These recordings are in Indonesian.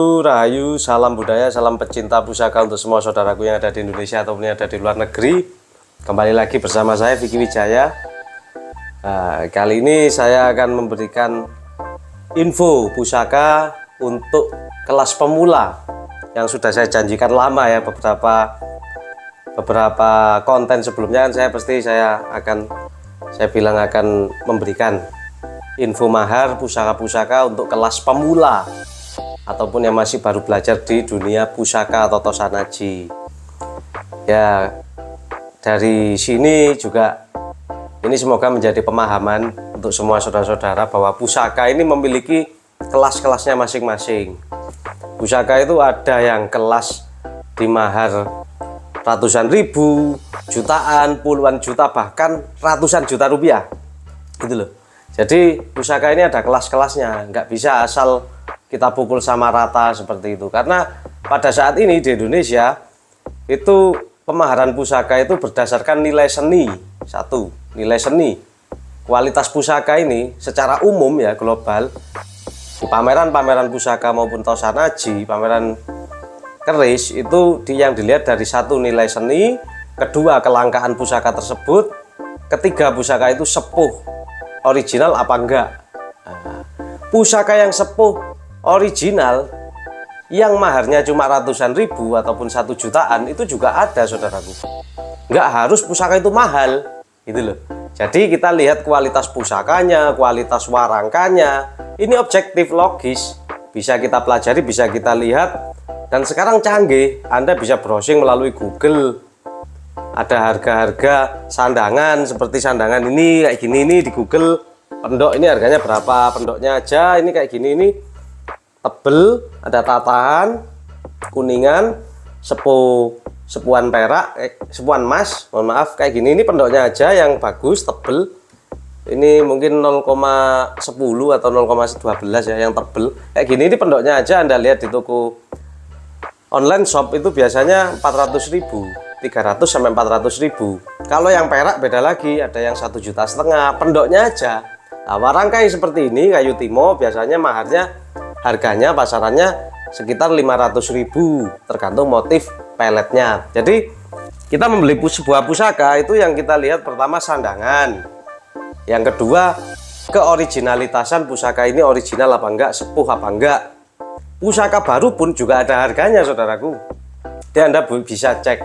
Rahayu, salam budaya, salam pecinta pusaka untuk semua saudaraku yang ada di Indonesia ataupun yang ada di luar negeri. Kembali lagi bersama saya Vicky Wijaya. Kali ini saya akan memberikan info pusaka untuk kelas pemula yang sudah saya janjikan lama ya. Beberapa konten sebelumnya kan saya bilang akan memberikan info mahar pusaka-pusaka untuk kelas pemula ataupun yang masih baru belajar di dunia pusaka atau Tosanaji. Ya, dari sini juga ini semoga menjadi pemahaman untuk semua saudara-saudara bahwa pusaka ini memiliki kelas-kelasnya masing-masing. Pusaka itu ada yang kelas di mahar ratusan ribu, jutaan, puluhan juta, bahkan ratusan juta rupiah gitu loh. Jadi pusaka ini ada kelas-kelasnya, nggak bisa asal kita pukul sama rata seperti itu, karena pada saat ini di Indonesia itu pemaharan pusaka itu berdasarkan nilai seni. Satu, nilai seni. Kualitas pusaka ini secara umum ya global di pameran-pameran pusaka maupun Tosanaji, pameran keris itu yang dilihat dari satu, nilai seni, kedua, kelangkaan pusaka tersebut, ketiga, pusaka itu sepuh original apa enggak. Pusaka yang sepuh original yang maharnya cuma ratusan ribu ataupun 1 jutaan itu juga ada, saudaraku. Nggak harus pusaka itu mahal gitu loh. Jadi kita lihat kualitas pusakanya, kualitas warangkanya, ini objektif, logis, bisa kita pelajari, bisa kita lihat. Dan sekarang canggih, Anda bisa browsing melalui Google, ada harga-harga sandangan seperti sandangan ini kayak gini, ini di Google pendok ini harganya berapa, pendoknya aja ini kayak gini, ini tebel, ada tatahan, kuningan, sepuan perak, sepuan emas, mohon maaf, kayak gini, ini pendoknya aja yang bagus, tebel. Ini mungkin 0,10 atau 0,12 ya, yang tebel. Kayak gini, ini pendoknya aja Anda lihat di toko online shop itu biasanya 400.000, 300 sampai 400.000. Kalau yang perak beda lagi, ada yang 1,5 juta, pendoknya aja. Nah, warangkai seperti ini, kayu timo, biasanya maharnya, harganya pasarannya sekitar 500.000 tergantung motif peletnya. Jadi kita membeli sebuah pusaka itu yang kita lihat pertama sandangan, yang kedua keoriginalitasan pusaka ini original apa enggak, sepuh apa enggak. Pusaka baru pun juga ada harganya, saudaraku. Jadi Anda bisa cek.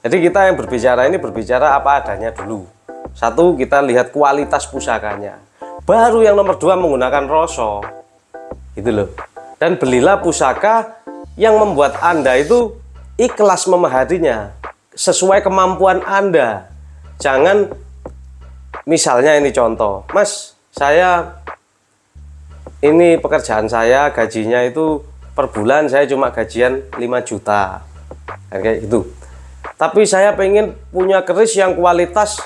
Jadi kita yang berbicara ini berbicara apa adanya dulu. Satu, kita lihat kualitas pusakanya. Baru yang nomor dua menggunakan roso gitu loh. Dan belilah pusaka yang membuat Anda itu ikhlas memaharinya sesuai kemampuan Anda. Jangan misalnya ini contoh, Mas, saya ini pekerjaan saya gajinya itu per bulan saya cuma gajian 5 juta kayak gitu, tapi saya pengen punya keris yang kualitas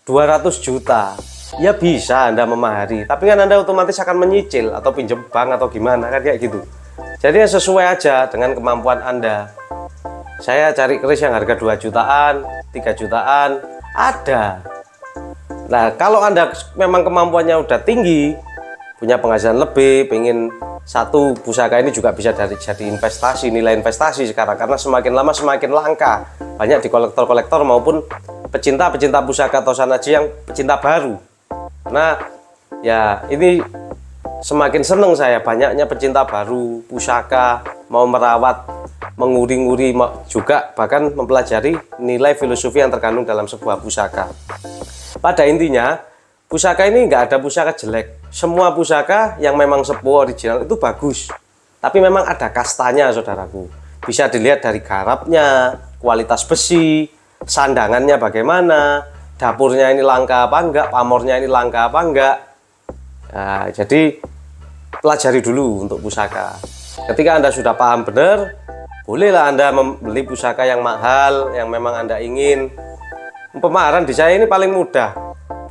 200 juta. Ya bisa Anda memahari, tapi kan Anda otomatis akan menyicil atau pinjam bank atau gimana kan kayak gitu. Jadi sesuai aja dengan kemampuan Anda. Saya cari keris yang harga 2 jutaan, 3 jutaan ada. Nah, kalau Anda memang kemampuannya udah tinggi, punya penghasilan lebih, pengen satu pusaka ini juga bisa jadi investasi, nilai investasi sekarang, karena semakin lama semakin langka, banyak di kolektor-kolektor maupun pecinta-pecinta pusaka Tosanaji yang pecinta baru. Karena ya ini semakin seneng saya, banyaknya pecinta baru pusaka, mau merawat, menguri-nguri, juga bahkan mempelajari nilai filosofi yang terkandung dalam sebuah pusaka. Pada intinya pusaka ini nggak ada pusaka jelek. Semua pusaka yang memang sepuh original itu bagus, tapi memang ada kastanya, saudaraku. Bisa dilihat dari garapnya, kualitas besi, sandangannya bagaimana, dapurnya ini langka apa enggak, pamornya ini langka apa enggak. Nah, jadi pelajari dulu untuk pusaka. Ketika Anda sudah paham benar, bolehlah Anda membeli pusaka yang mahal, yang memang Anda ingin. Pemaharan di saya ini paling mudah,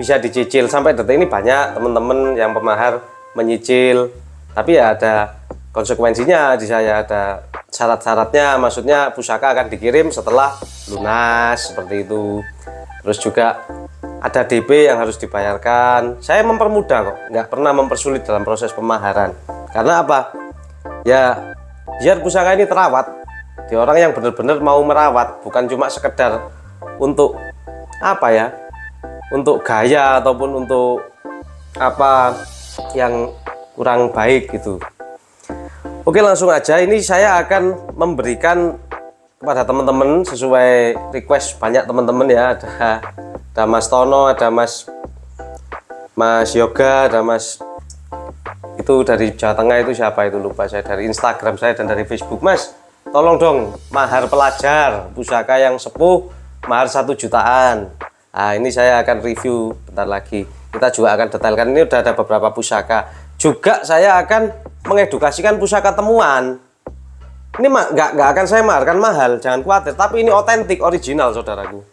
bisa dicicil. Sampai detik ini banyak teman-teman yang pemahar menyicil, tapi ya ada konsekuensinya di saya, ada syarat-syaratnya. Maksudnya pusaka akan dikirim setelah lunas seperti itu. Terus juga ada DP yang harus dibayarkan. Saya mempermudah kok, nggak pernah mempersulit dalam proses pemaharan. Karena apa? Ya biar pusaka ini terawat. Di orang yang benar-benar mau merawat, bukan cuma sekedar untuk apa ya, untuk gaya ataupun untuk apa yang kurang baik gitu. Oke, langsung aja. Ini saya akan memberikan kepada teman-teman sesuai request banyak teman-teman ya. Ada Mas Tono, ada Mas Yoga, ada Mas itu dari Jawa Tengah, itu siapa itu lupa saya, dari Instagram saya dan dari Facebook. Mas, tolong dong mahar pelajar pusaka yang sepuh, mahar 1 jutaan. Nah, ini saya akan review bentar lagi. Kita juga akan detailkan. Ini udah ada beberapa pusaka. Juga saya akan mengedukasikan pusaka temuan. Ini nggak akan saya maharkan mahal, jangan khawatir. Tapi ini otentik, original, saudaraku.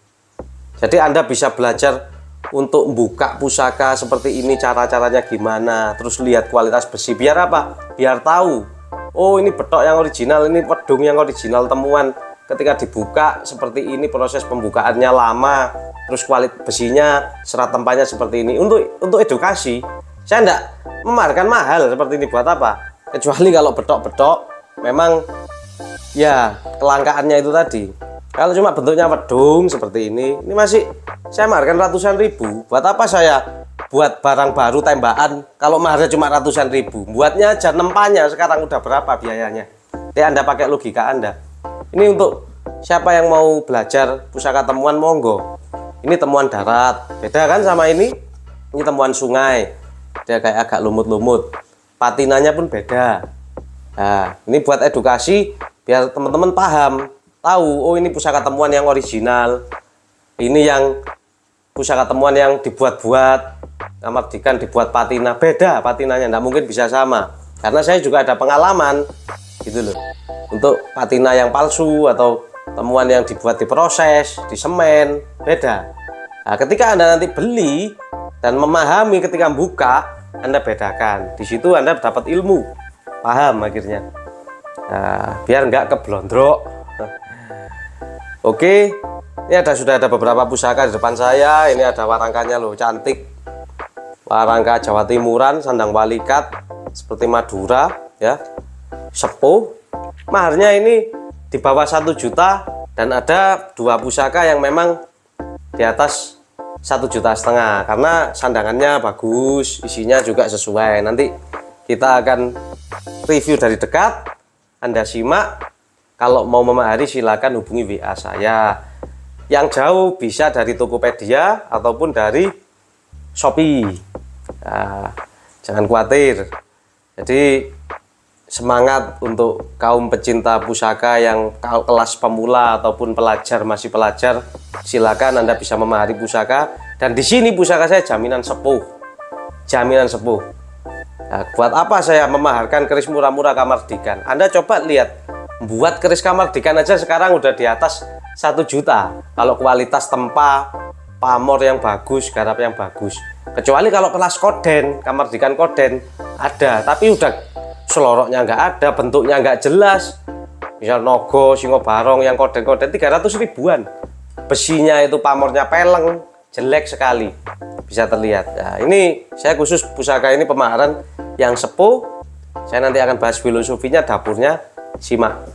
Jadi Anda bisa belajar untuk buka pusaka seperti ini, cara-caranya gimana. Terus lihat kualitas besi, biar apa? Biar tahu, oh ini betok yang original, ini pedung yang original temuan. Ketika dibuka seperti ini, proses pembukaannya lama. Terus kualitas besinya, serat tempanya seperti ini. Untuk edukasi, saya enggak memaharkan mahal seperti ini. Buat apa? Kecuali kalau betok-betok memang ya kelangkaannya itu tadi. Kalau cuma bentuknya pedung seperti ini masih saya maharkan ratusan ribu. Buat apa saya buat barang baru tembakan kalau maharnya cuma ratusan ribu? Buatnya aja nempanya sekarang udah berapa biayanya? Jadi Anda pakai logika Anda. Ini untuk siapa yang mau belajar pusaka temuan, monggo. Ini temuan darat, beda kan sama ini? Ini temuan sungai, dia kayak agak lumut-lumut. Patinanya pun beda. Nah, ini buat edukasi biar teman-teman paham, tahu, oh ini pusaka temuan yang original. Ini yang pusaka temuan yang dibuat-buat, Kamardikan dibuat patina, beda patinanya, nggak mungkin bisa sama. Karena saya juga ada pengalaman, gitu loh. Untuk patina yang palsu atau temuan yang dibuat diproses, di semen, beda. Nah, ketika Anda nanti beli dan memahami ketika buka, Anda bedakan. Di situ Anda dapat ilmu, paham akhirnya. Nah, biar nggak keblondrok. Oke, ini sudah ada beberapa pusaka di depan saya. Ini ada warangkanya loh, cantik. Warangka Jawa Timuran, sandang walikat, seperti Madura, ya. Sepuh. Maharnya ini di bawah 1 juta dan ada 2 pusaka yang memang di atas 1,5 juta karena sandangannya bagus, isinya juga sesuai. Nanti kita akan review dari dekat, Anda simak. Kalau mau memahari silakan hubungi WA saya. Yang jauh bisa dari Tokopedia ataupun dari Shopee. Nah, jangan khawatir. Jadi semangat untuk kaum pecinta pusaka yang kelas pemula ataupun pelajar, masih pelajar, silakan Anda bisa memahari pusaka. Dan di sini pusaka saya jaminan sepuh, jaminan sepuh. Nah, buat apa saya memaharkan keris murah-murah Kamardikan? Anda coba lihat, buat keris Kamardikan aja sekarang udah di atas 1 juta. Kalau kualitas tempa, pamor yang bagus, garap yang bagus. Kecuali kalau kelas koden, Kamardikan koden ada, tapi udah seloroknya nggak ada, bentuknya nggak jelas. Misal Nogo, Singo Barong yang koden-koden 300 ribuan. Besinya itu pamornya peleng, jelek sekali, bisa terlihat. Nah, ini saya khusus pusaka ini pemaharan yang sepuh. Saya nanti akan bahas filosofinya, dapurnya, simak.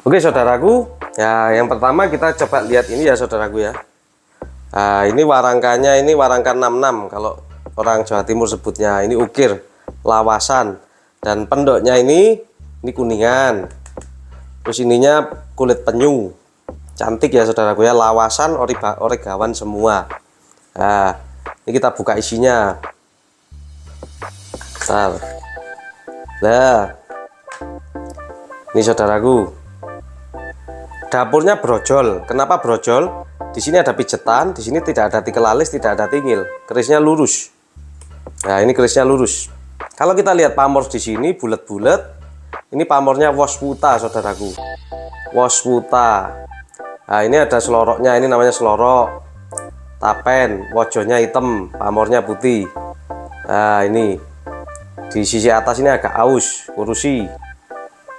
Oke saudaraku, ya yang pertama kita coba lihat ini ya saudaraku ya. Nah, ini warangkanya, ini warangka 66 kalau orang Jawa Timur sebutnya. Ini ukir lawasan. Dan pendoknya ini kuningan. Terus ininya kulit penyu. Cantik ya saudaraku ya, lawasan origawan semua. Nah, ini kita buka isinya. Bentar. Nah, ini saudaraku. Dapurnya brojol. Kenapa brojol? Di sini ada pijetan, di sini tidak ada tikel alis, tidak ada tingil. Kerisnya lurus. Nah, ini kerisnya lurus. Kalau kita lihat pamor di sini bulat-bulat, ini pamornya Woswuta, saudaraku. Woswuta. Nah, ini ada seloroknya, ini namanya selorok. Tapen, wojonya hitam, pamornya putih. Nah, ini di sisi atas ini agak aus, kurusi.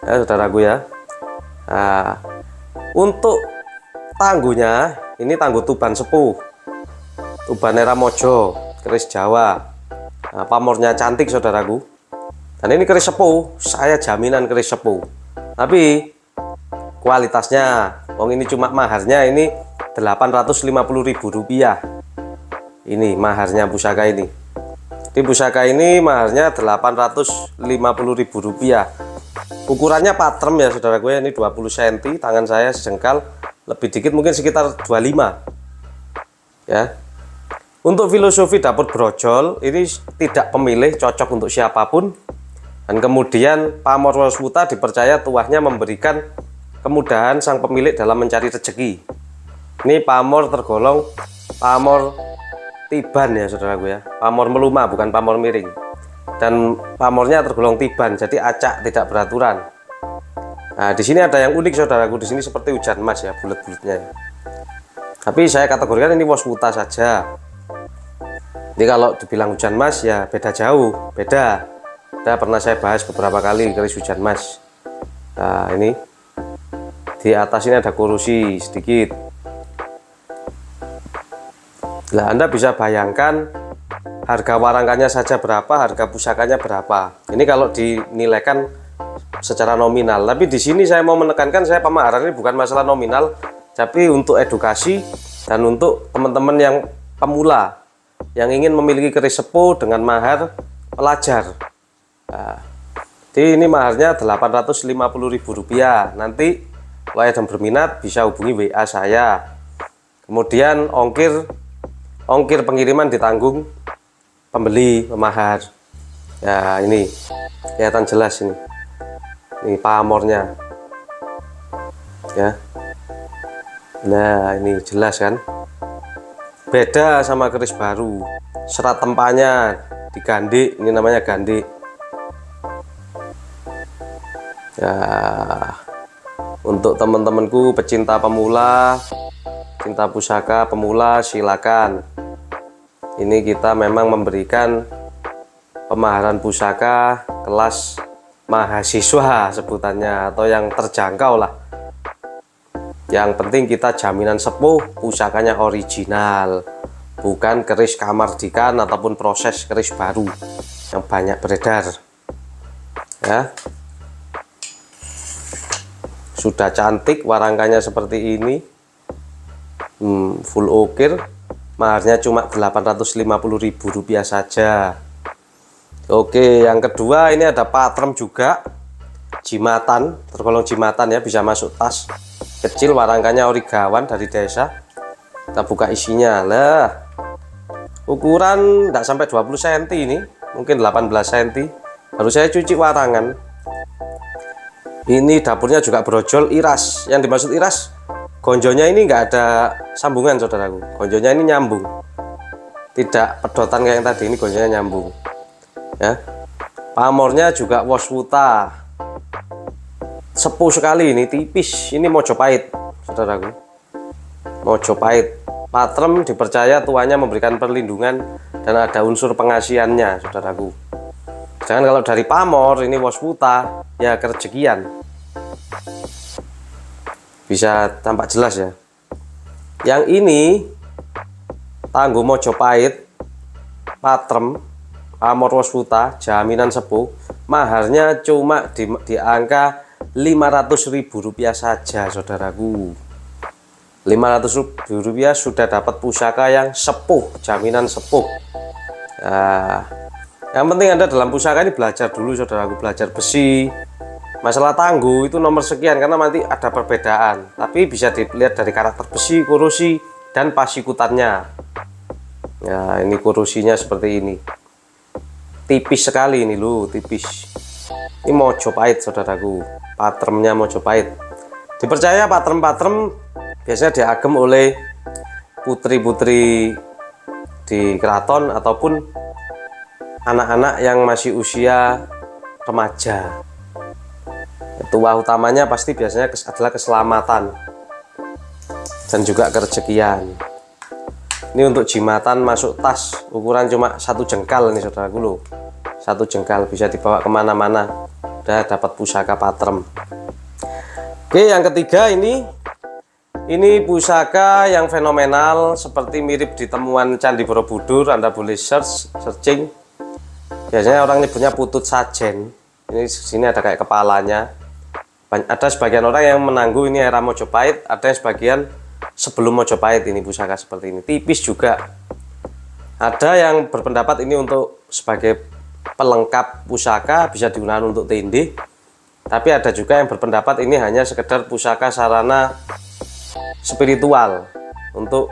Ya, saudaraku ya. Nah, untuk tangguhnya, ini tangguh Tuban Sepuh, Tuban Era Mojo, keris Jawa. Nah, pamornya cantik saudaraku. Dan ini keris sepuh, saya jaminan keris sepuh. Tapi kualitasnya, wong ini cuma maharnya ini Rp850.000. Ini maharnya pusaka ini. Di pusaka ini maharnya Rp850.000. Ukurannya patrem ya saudaraku ya, ini 20 cm, tangan saya sejengkal, lebih dikit mungkin sekitar 25 ya. Untuk filosofi dapur brojol ini tidak pemilih, cocok untuk siapapun. Dan kemudian pamor wasputa dipercaya tuahnya memberikan kemudahan sang pemilik dalam mencari rezeki. Ini pamor tergolong pamor tiban ya saudaraku ya, pamor meluma bukan pamor miring. Dan pamornya tergolong tiban, jadi acak, tidak beraturan. Nah, di sini ada yang unik saudaraku, di sini seperti hujan emas ya, bulat-bulatnya. Tapi saya kategorikan ini wasputa saja. Jadi kalau dibilang hujan emas ya beda jauh, beda. Pernah saya bahas beberapa kali keris hujan emas. Nah, ini di atas ini ada korosi sedikit. Nah, Anda bisa bayangkan harga warangkannya saja berapa, harga pusakanya berapa. Ini kalau dinilaikan secara nominal. Tapi di sini saya mau menekankan, saya pemaharan ini bukan masalah nominal, tapi untuk edukasi dan untuk teman-teman yang pemula yang ingin memiliki keris sepuh dengan mahar pelajar. Nah, jadi ini maharnya Rp850.000. Nanti kalau ada yang berminat bisa hubungi WA saya. Kemudian ongkir pengiriman ditanggung pembeli pemahar. Ya, ini kelihatan jelas ini. Ini pamornya. Ya. Nah, ini jelas kan? Beda sama keris baru. Serat tempanya digandik, ini namanya gandik. Ya. Untuk teman-temanku pecinta pemula, cinta pusaka pemula, silakan. Ini kita memang memberikan pemaharan pusaka kelas mahasiswa sebutannya, atau yang terjangkau lah. Yang penting kita jaminan sepuh, pusakanya original, bukan keris kamardikan ataupun proses keris baru yang banyak beredar ya. Sudah cantik warangkannya seperti ini, full ukir. Maharnya cuma Rp850.000 saja. Oke, yang kedua ini ada patrem juga, jimatan, tergolong jimatan ya, bisa masuk tas kecil, warangkannya origawan dari desa. Kita buka isinya lah. Ukuran tidak sampai 20 cm ini, mungkin 18 cm. Baru saya cuci warangan. Ini dapurnya juga brojol iras. Yang dimaksud iras, gonjonya ini nggak ada sambungan saudaraku. Gonjonya ini nyambung, tidak pedotan kayak yang tadi. Ini gonjonya nyambung ya. Pamornya juga wasputa, sepuh sekali, ini tipis. Ini Mojopahit saudaraku, Mojopahit. Patrem dipercaya tuanya memberikan perlindungan dan ada unsur pengasihannya saudaraku. Jangan kalau dari pamor ini wasputa ya kerejekian, bisa tampak jelas ya. Yang ini tangguh Mojopahit, patrem, pamor wasputa, jaminan sepuh. Maharnya cuma di angka Rp500.000 saja saudaraku. Rp500.000 sudah dapat pusaka yang sepuh, jaminan sepuh. Nah, yang penting Anda dalam pusaka ini belajar dulu saudaraku, belajar besi. Masalah tangguh itu nomor sekian karena nanti ada perbedaan, tapi bisa dilihat dari karakter besi, korosi, dan pasikutannya. Ya, ini korosinya seperti ini, tipis sekali ini loh, tipis. Ini Mojopahit saudaraku, patremnya Mojopahit. Dipercaya patrem-patrem biasanya diagem oleh putri-putri di keraton ataupun anak-anak yang masih usia remaja. Tuah utamanya pasti biasanya adalah keselamatan dan juga kerejekian. Ini untuk jimatan masuk tas, ukuran cuma 1 jengkal nih saudaraku loh. 1 jengkal bisa dibawa kemana-mana. Udah dapat pusaka patrem. Oke, yang ketiga ini pusaka yang fenomenal, seperti mirip di temuan Candi Borobudur. Anda boleh searching. Biasanya orang nyebutnya putut sajen. Ini sini ada kayak kepalanya. Ada sebagian orang yang menangguh ini era Mojopahit, ada yang sebagian sebelum Mojopahit ini pusaka seperti ini. Tipis juga. Ada yang berpendapat ini untuk sebagai pelengkap pusaka, bisa digunakan untuk tindih. Tapi ada juga yang berpendapat ini hanya sekedar pusaka sarana spiritual untuk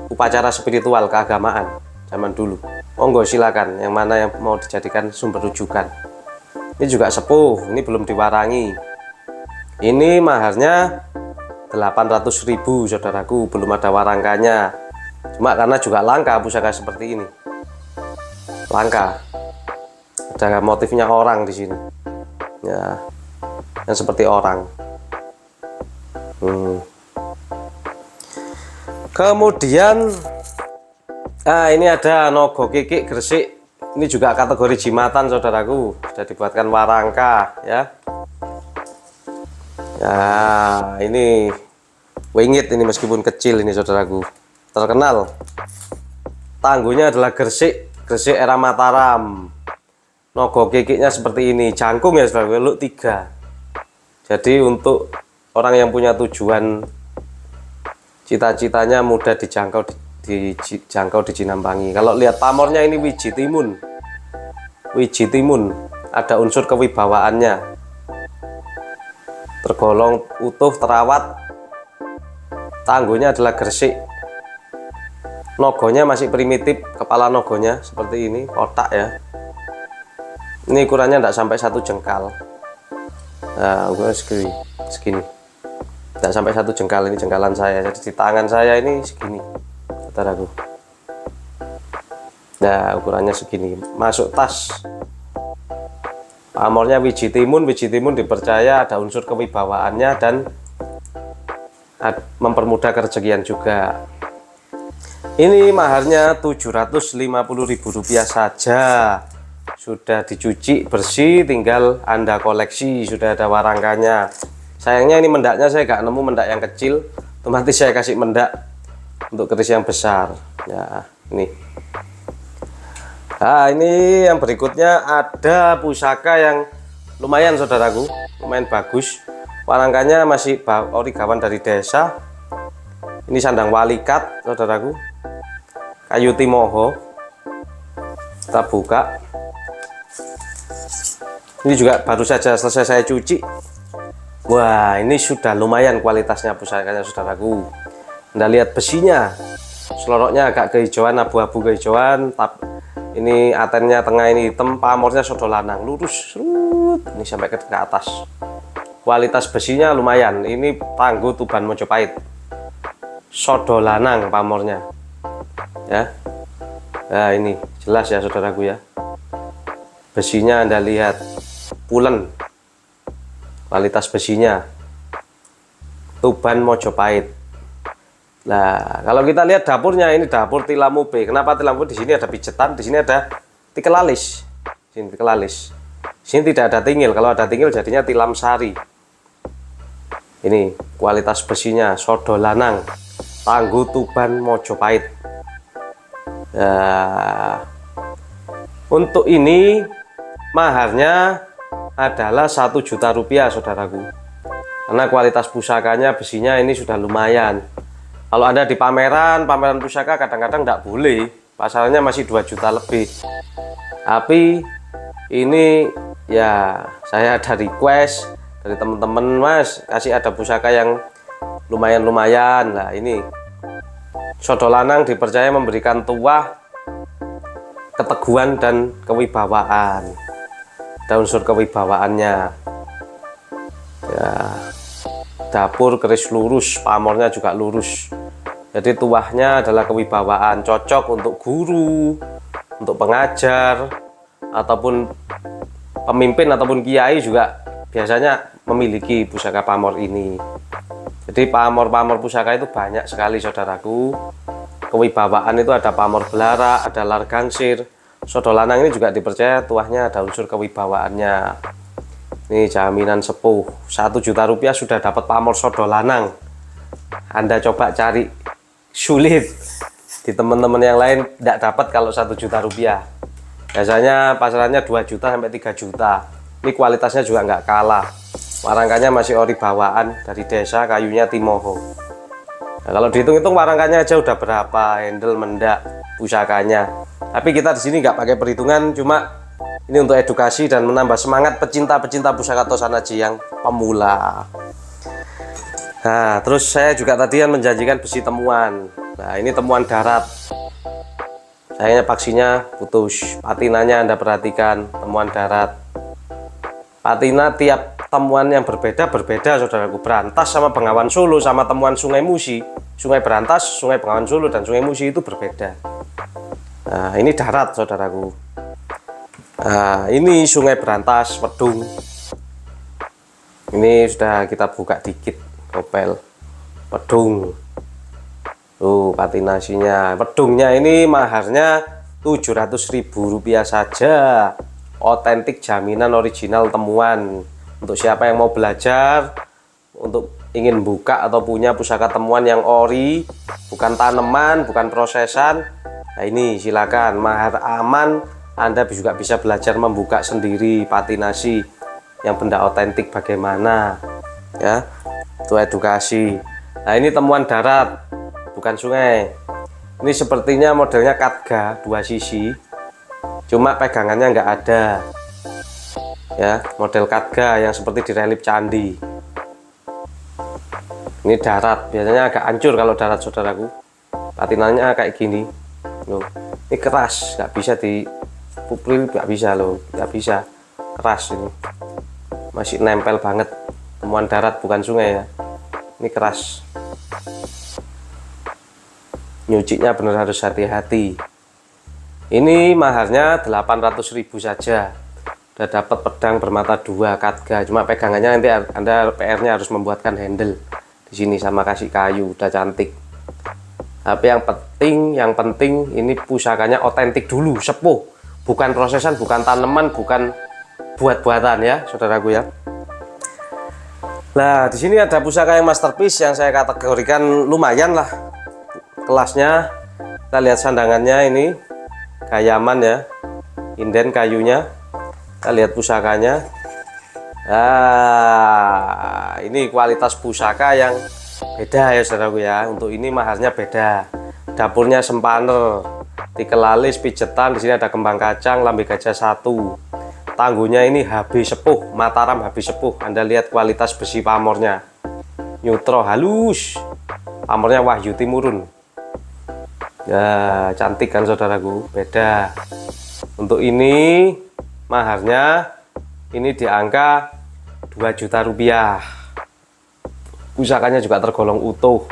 upacara spiritual keagamaan zaman dulu. Monggo silakan yang mana yang mau dijadikan sumber rujukan. Ini juga sepuh, ini belum diwarangi. Ini maharnya 800.000 saudaraku, belum ada warangkanya. Cuma karena juga langka pusaka seperti ini. Langka. Ada motifnya orang di sini. Ya, yang seperti orang. Kemudian ini ada nogo kikik gresik. Ini juga kategori jimatan saudaraku, sudah dibuatkan warangka ya. Ya, ini wingit ini meskipun kecil ini saudaraku. Terkenal. Tangguhnya adalah gresik era Mataram. Nogo kikiknya seperti ini, jangkung ya saudara, luk 3. Jadi untuk orang yang punya tujuan cita-citanya mudah dijangkau di Jinambangi. Kalau lihat pamornya ini wiji timun, ada unsur kewibawaannya, tergolong utuh terawat. Tangguhnya adalah gresik, nogonya masih primitif, kepala nogonya seperti ini, kotak ya. Ini ukurannya tidak sampai 1 jengkal. Nah, ukurannya segini. Tidak sampai 1 jengkal, ini jengkalan saya. Jadi di tangan saya ini segini, saudaraku. Nah, ukurannya segini. Masuk tas. Pamornya wiji timun dipercaya ada unsur kewibawaannya dan mempermudah kerezekian juga. Ini maharnya Rp750.000 saja. Sudah dicuci bersih, tinggal Anda koleksi, sudah ada warangkanya. Sayangnya ini mendaknya saya nggak nemu mendak yang kecil, otomatis saya kasih mendak untuk keris yang besar. Ya, ini. Nah, ini yang berikutnya ada pusaka yang lumayan saudaraku, lumayan bagus. Warangkanya masih ori gawan dari desa. Ini sandang walikat saudaraku, kayu timoho. Kita buka. Ini juga baru saja selesai saya cuci. Wah, ini sudah lumayan kualitasnya pusakanya saudaraku. Anda lihat besinya, seloroknya agak kehijauan, abu-abu kehijauan. Ini atennya tengah ini hitam, pamornya sodo lanang, lurus, ini sampai ke atas. Kualitas besinya lumayan. Ini tangguh Tuban Mojopahit, sodo lanang pamornya. Ya, nah ini jelas ya saudaraku ya. Besinya Anda lihat, pulen. Kualitas besinya Tuban Mojopahit. Nah, kalau kita lihat dapurnya, ini dapur tilamu B. Kenapa tilamu B? Di sini ada pijetan, di sini ada tikel alis. Sini tikel alis. Sini tidak ada tingil. Kalau ada tingil jadinya tilam sari. Ini kualitas besinya sodo lanang, tangguh Tuban Mojopahit. Nah, untuk ini maharnya adalah Rp1.000.000 saudaraku, karena kualitas pusakanya besinya ini sudah lumayan. Kalau Anda di pameran pusaka kadang-kadang tidak boleh, pasalnya masih 2 juta lebih. Tapi ini ya saya ada request dari teman-teman, Mas kasih ada pusaka yang lumayan. Nah, ini sodo lanang dipercaya memberikan tuah, keteguhan dan kewibawaan. Ada unsur kewibawaannya ya. Dapur keris lurus, pamornya juga lurus. Jadi tuahnya adalah kewibawaan, cocok untuk guru, untuk pengajar, ataupun pemimpin ataupun kiai juga biasanya memiliki pusaka pamor ini. Jadi pamor-pamor pusaka itu banyak sekali saudaraku. Kewibawaan itu ada pamor belara, ada largangsir. Sodo lanang ini juga dipercaya tuahnya ada unsur kewibawaannya. Ini jaminan sepuh. Rp1.000.000 sudah dapat pamor sodo lanang. Anda coba cari, sulit. Di teman-teman yang lain tidak dapat kalau Rp1.000.000. Biasanya pasarannya 2 juta sampai 3 juta. Ini kualitasnya juga nggak kalah. Warangkanya masih ori bawaan dari desa, kayunya Timoho. Nah, kalau dihitung-hitung warangkanya aja udah berapa, handle, mendak, pusakanya. Tapi kita di sini nggak pakai perhitungan, cuma ini untuk edukasi dan menambah semangat pecinta-pecinta pusaka Tosanaji yang pemula. Nah, terus saya juga tadi menjanjikan besi temuan. Nah, ini temuan darat. Sayangnya paksinya putus. Patinanya Anda perhatikan, temuan darat. Patina tiap temuan yang berbeda saudaraku. Berantas sama Bengawan Solo sama temuan Sungai Musi, Sungai Berantas, Sungai Bengawan Solo dan Sungai Musi itu berbeda. Nah, ini darat saudaraku. Nah, ini Sungai Berantas Wedung. Ini sudah kita buka dikit kopel Wedung. Tuh patinasinya. Wedungnya ini maharnya Rp700.000 saja. Otentik, jaminan original temuan. Untuk siapa yang mau belajar, untuk ingin buka atau punya pusaka temuan yang ori, bukan tanaman, bukan prosesan. Nah, ini silakan, mahar aman. Anda juga bisa belajar membuka sendiri patinasi yang benda otentik bagaimana, ya. Itu edukasi. Nah, ini temuan darat, bukan sungai. Ini sepertinya modelnya katga 2 sisi, cuma pegangannya nggak ada, ya. Model katga yang seperti di relief candi. Ini darat, biasanya agak hancur kalau darat saudaraku. Patinanya kayak gini loh. Ini keras, nggak bisa di pupril, nggak bisa loh, nggak bisa, keras ini, masih nempel banget. Temuan darat bukan sungai ya, ini keras. Nyucinya bener harus hati-hati. Ini maharnya 800.000 saja. Udah dapat pedang bermata 2 katga, cuma pegangannya nanti Anda PR-nya harus membuatkan handle di sini sama kasih kayu, udah cantik. Tapi yang penting ini pusakanya otentik dulu, sepuh. Bukan prosesan, bukan tanaman, bukan buat-buatan ya, saudaraku ya. Nah, di sini ada pusaka yang masterpiece yang saya kategorikan lumayan lah kelasnya. Kita lihat sandangannya ini, gayaman ya, inden kayunya. Kita lihat pusakanya. Nah, ini kualitas pusaka yang beda ya, saudaraku ya. Untuk ini maharnya beda. Dapurnya sempaner. Tikel alis, pijetan, di sini ada kembang kacang, lambe gajah 1. Tangguhnya ini HB sepuh, Mataram HB sepuh. Anda lihat kualitas besi pamornya. Nyutro halus. Pamornya Wahyu Timurun. Ya, cantik kan saudaraku, beda. Untuk ini maharnya ini di angka Rp2.000.000. Pusakanya juga tergolong utuh.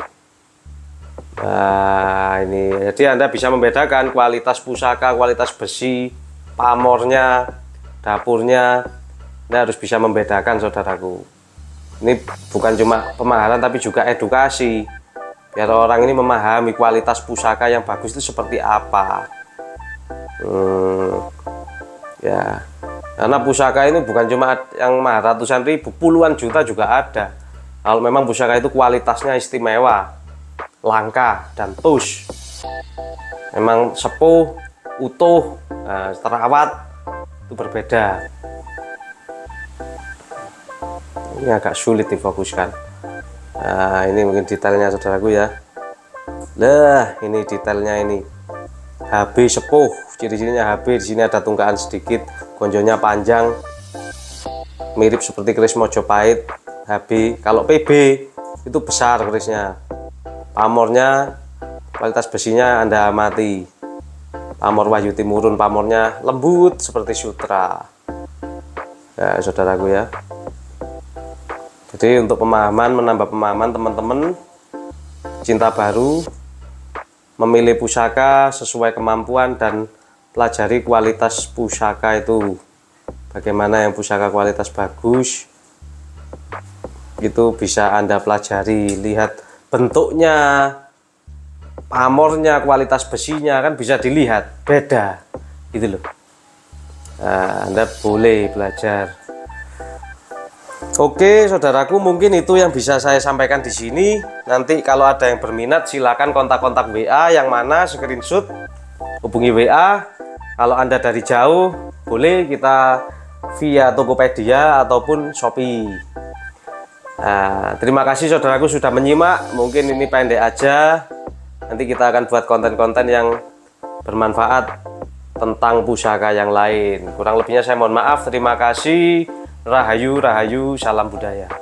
Nah, ini jadi Anda bisa membedakan kualitas pusaka, kualitas besi, pamornya, dapurnya. Anda harus bisa membedakan saudaraku. Ini bukan cuma pemaharan tapi juga edukasi, biar orang ini memahami kualitas pusaka yang bagus itu seperti apa. Ya, karena pusaka ini bukan cuma yang mahal ratusan ribu, puluhan juta juga ada. Kalau memang pusaka itu kualitasnya istimewa, langka dan tus, memang sepuh, utuh, terawat, itu berbeda. Ini agak sulit difokuskan. Nah, ini mungkin detailnya saudaraku ya. Lah, ini detailnya ini. HB sepuh, ciri-cirinya HB. Di sini ada tunggaan sedikit, gonjonya panjang, mirip seperti keris Mojopahit. HB, kalau PB itu besar kerisnya. Pamornya, kualitas besinya Anda amati. Pamor Wahyu Timurun, pamornya lembut seperti sutra. Ya, saudaraku ya. Jadi untuk pemahaman, menambah pemahaman teman-teman cinta baru, memilih pusaka sesuai kemampuan dan pelajari kualitas pusaka itu. Bagaimana yang pusaka kualitas bagus, itu bisa Anda pelajari. Lihat bentuknya, pamornya, kualitas besinya kan bisa dilihat, beda gitu loh. Nah, Anda boleh belajar. Oke saudaraku, mungkin itu yang bisa saya sampaikan di sini. Nanti kalau ada yang berminat silakan kontak-kontak WA yang mana screenshot, hubungi WA. Kalau Anda dari jauh boleh kita via Tokopedia ataupun Shopee. Nah, terima kasih saudaraku sudah menyimak. Mungkin ini pendek aja. Nanti kita akan buat konten-konten yang bermanfaat tentang pusaka yang lain. Kurang lebihnya saya mohon maaf. Terima kasih. Rahayu, rahayu, salam budaya.